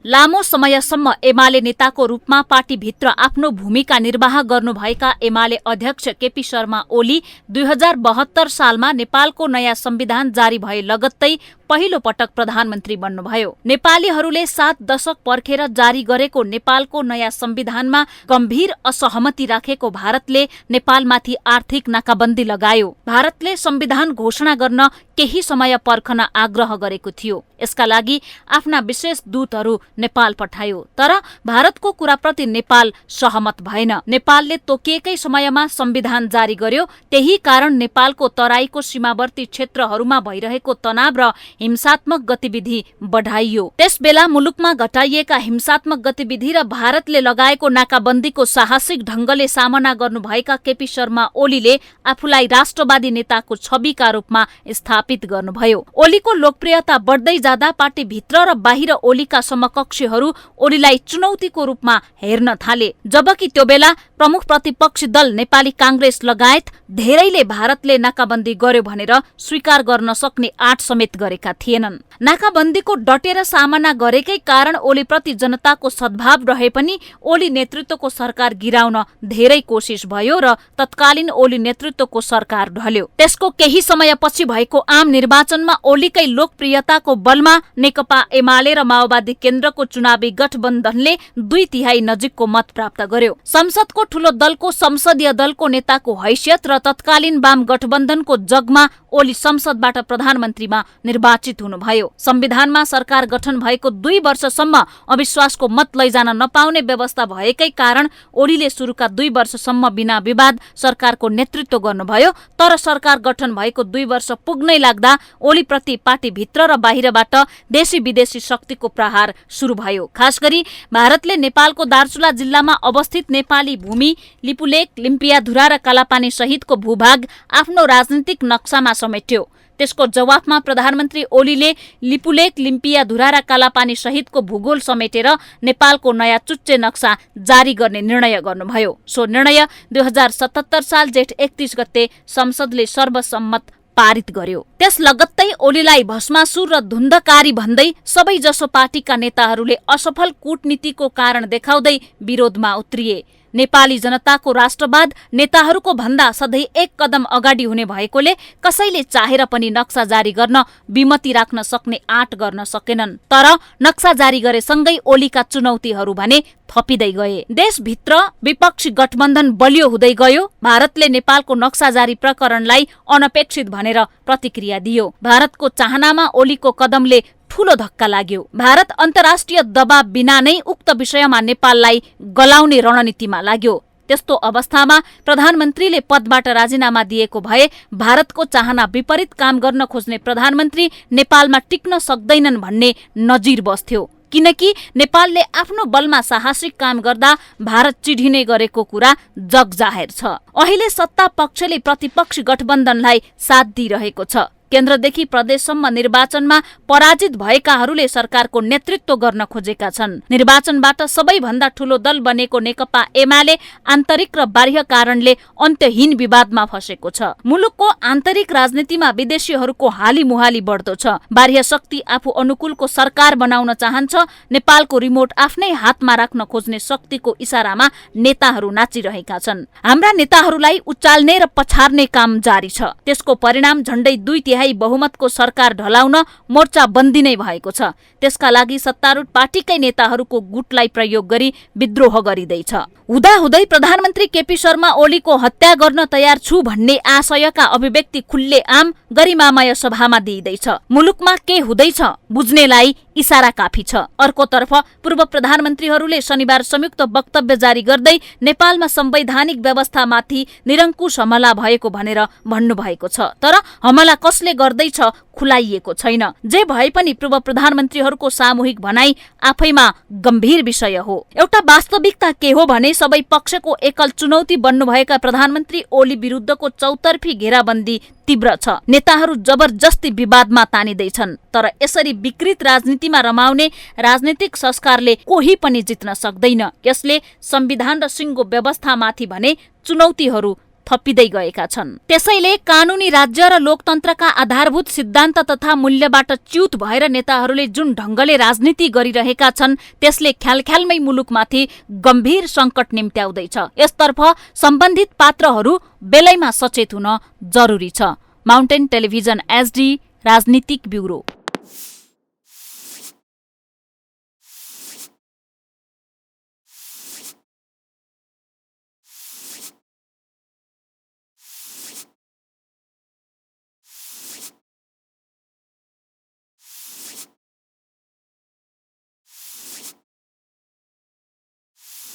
लामो समयसम्म एमाले नेताको रूपमा पार्टीभित्र आफ्नो भूमिका निर्वाह गर्नुभएका एमाले अध्यक्ष केपी शर्मा ओली 2072 सालमा नेपालको नयाँ संविधान जारी भए लगत्तै पहिलो पटक प्रधानमन्त्री बन्नुभयो। नेपालीहरूले 7 दशक पर्खेर जारी गरेको नेपालको नयाँ संविधानमा गम्भीर असहमति राखेको भारतले नेपालमाथि आर्थिक नाकाबन्दी लगायो। भारतले संविधान घोषणा गर्न केही समय पर्खन आग्रह गरेको थियो। यसका लागि आफ्ना विशेष दूतहरू नेपाल पठायो, तर भारतको कुराप्रति नेपाल सहमत भएन। नेपालले तोकिएकै समयमा संविधान जारी गर्यो। त्यही कारण नेपालको तराईको सीमावर्ती क्षेत्रहरूमा भइरहेको तनाव र हिंसात्मक गतिविधि बढाइयो। त्यसबेला मुलुकमा घटाइएका हिंसात्मक गतिविधि र भारतले लगाएको नाकाबन्दीको साहसिक ढंगले सामना गर्नुभएका केपी शर्मा ओलीले आफूलाई राष्ट्रवादी नेताको छविका रूपमा स्थापित गर्नुभयो। ओलीको लोकप्रियता बढ्दै जाँदा पार्टीभित्र र बाहिर ओलीका समकक्षीहरू ओलीलाई चुनौतीको रूपमा हेर्न थाले। जबकि त्यो बेला प्रमुख प्रतिपक्षी दल नेपाली कांग्रेस लगायत धेरैले भारतले नाकाबन्दी गर्यो भनेर स्वीकार गर्न सक्ने आँट समेत गरेका थिएनन्। नाकाबन्दीको डटेर सामना गरेकै कारण ओलीप्रति जनताको सद्भाव रहे पनि ओली नेतृत्वको सरकार गिराउन धेरै कोसिस भयो र तत्कालीन ओली नेतृत्वको सरकार ढल्यो। त्यसको केही समयपछि भएको आम निर्वाचनमा ओलीकै लोकप्रियताको बलमा नेकपा एमाले र माओवादी केन्द्रको चुनावी गठबन्धनले 2/3 नजिकको मत प्राप्त गर्यो। संसदको ठूलो दलको संसदीय दलको नेताको हैसियत र तत्कालीन वाम गठबन्धनको जगमा ओली संसदबाट प्रधानमन्त्रीमा निर्वाचित हुनुभयो। संविधानमा सरकार गठन भएको 2 वर्षसम्म अविश्वासको मत लैजान नपाउने व्यवस्था भएकै कारण ओलीले सुरुका 2 वर्षसम्म बिना विवाद सरकारको नेतृत्व गर्नुभयो। तर सरकार गठन भएको 2 वर्ष पुग्नै लाग्दा ओलीप्रति पार्टीभित्र र बाहिरबाट देशी विदेशी शक्तिको प्रहार सुरु भयो। खास गरी भारतले नेपालको दार्चुला जिल्लामा अवस्थित नेपाली भूमि लिपुलेक, लिम्पियाधुरा र कालापानी सहितको भूभाग आफ्नो राजनीतिक नक्सामा समेट्यो। त्यसको जवाफमा प्रधानमन्त्री ओलीले लिपुलेक, लिम्पियाधुरा र कालापानी सहितको भूगोल समेटेर नेपालको नयाँ चुच्चे नक्सा जारी गर्ने निर्णय गर्नुभयो। सो निर्णय 2077 साल जेठ 31 गते संसदले सर्वसम्मत पारित गर्यो। त्यस लगत्तै ओलीलाई भस्मासुर र धुन्धकारी भन्दै सबैजसो पार्टीका नेताहरूले असफल कूटनीतिको कारण देखाउँदै विरोधमा उत्रिए। नेपाली जनताको राष्ट्रवाद नेताहरूको भन्दा सधैँ 1 कदम अगाडि हुने भएकोले कसैले चाहेर पनि नक्सा जारी गर्न विमति राख्न सक्ने आँट गर्न सकेनन्। तर नक्सा जारी गरेसँगै ओलीका चुनौतीहरू भने थपिँदै गए। देशभित्र विपक्षी गठबन्धन बलियो हुँदै गयो। भारतले नेपालको नक्सा जारी प्रकरणलाई अनपेक्षित भनेर प्रतिक्रिया दियो। भारतको चाहनामा ओलीको कदमले ठूलो धक्का लाग्यो। भारत अन्तर्राष्ट्रिय दबाव बिना नै उक्त विषयमा नेपाललाई गलाउने रणनीतिमा लाग्यो। त्यस्तो अवस्थामा प्रधानमन्त्रीले पदबाट राजीनामा दिएको भए भारतको चाहना विपरीत काम गर्न खोज्ने प्रधानमन्त्री नेपालमा टिक्न सक्दैनन् भन्ने नजिर बस्थ्यो। किनकि नेपालले आफ्नो बलमा साहसिक काम गर्दा भारत चिढिने गरेको कुरा जगजाहेर छ। अहिले सत्ता पक्षले प्रतिपक्षी गठबन्धनलाई साथ दिइरहेको छ। केन्द्रदेखि प्रदेशसम्म निर्वाचनमा पराजित भएकाहरूले सरकारको नेतृत्व गर्न खोजेका छन्। निर्वाचनबाट सबैभन्दा ठूलो दल बनेको नेकपा एमाले आन्तरिक र बाह्य कारणले अन्त्यहीन विवादमा फसेको छ। मुलुकको आन्तरिक राजनीतिमा विदेशीहरूको हालीमुहाली बढ्दो छ। बाह्य शक्ति आफू अनुकूलको सरकार बनाउन चाहन्छ। नेपालको रिमोट आफ्नै हातमा राख्न खोज्ने शक्तिको इसारामा नेताहरू नाचिरहेका छन्। हाम्रा नेताहरूलाई उचाल्ने र पछार्ने काम जारी छ। त्यसको परिणाम झण्डै 2/3 बहुमतको सरकार ढलाउन मोर्चा बन्दी नै भएको छ। त्यसका लागि सत्तारूढ पार्टीकै नेताहरूको गुटलाई प्रयोग गरी विद्रोह गरिँदैछ। हुँदाहुँदै प्रधानमन्त्री केपी शर्मा ओलीको हत्या गर्न तयार छु भन्ने आशयका अभिव्यक्ति खुल्लेआम गरिमामय सभामा दिइँदैछ। मुलुकमा के हुँदैछ बुझ्नेलाई इसारा काफी छ। अर्कोतर्फ पूर्व प्रधानमन्त्रीहरूले शनिबार संयुक्त वक्तव्य जारी गर्दै नेपालमा संवैधानिक व्यवस्थामाथि निरङ्कुश हमला भएको भनेर भन्नुभएको छ। तर हमला कसले गर्दैछ खुलाइएको छैन। जे भए पनि पूर्व प्रधानमन्त्रीहरूको सामूहिक भनाई आफैमा गम्भीर विषय हो। एउटा वास्तविकता के हो भने सबै पक्षको एकल चुनौती बन्नुभएका प्रधानमन्त्री ओली विरुद्धको चौतर्फी घेराबन्दी तीव्र छ। नेताहरू जबरजस्ती विवादमा तानिँदैछन्। तर यसरी विकृत राजनीतिमा रमाउने राजनीतिक संस्कारले कोही पनि जित्न सक्दैन। यसले संविधान र सिङ्गो व्यवस्थामाथि भने चुनौतीहरू थपिँदै गएका छन्। त्यसैले कानुनी राज्य र लोकतन्त्रका आधारभूत सिद्धान्त तथा मूल्यबाट च्युत भएर नेताहरूले जुन ढङ्गले राजनीति गरिरहेका छन् त्यसले ख्यालख्यालमै मुलुकमाथि गम्भीर सङ्कट निम्त्याउँदैछ। यसतर्फ सम्बन्धित पात्रहरू बेलैमा सचेत हुन जरुरी छ। माउन्टेन टेलिभिजन HD राजनीतिक ब्युरो।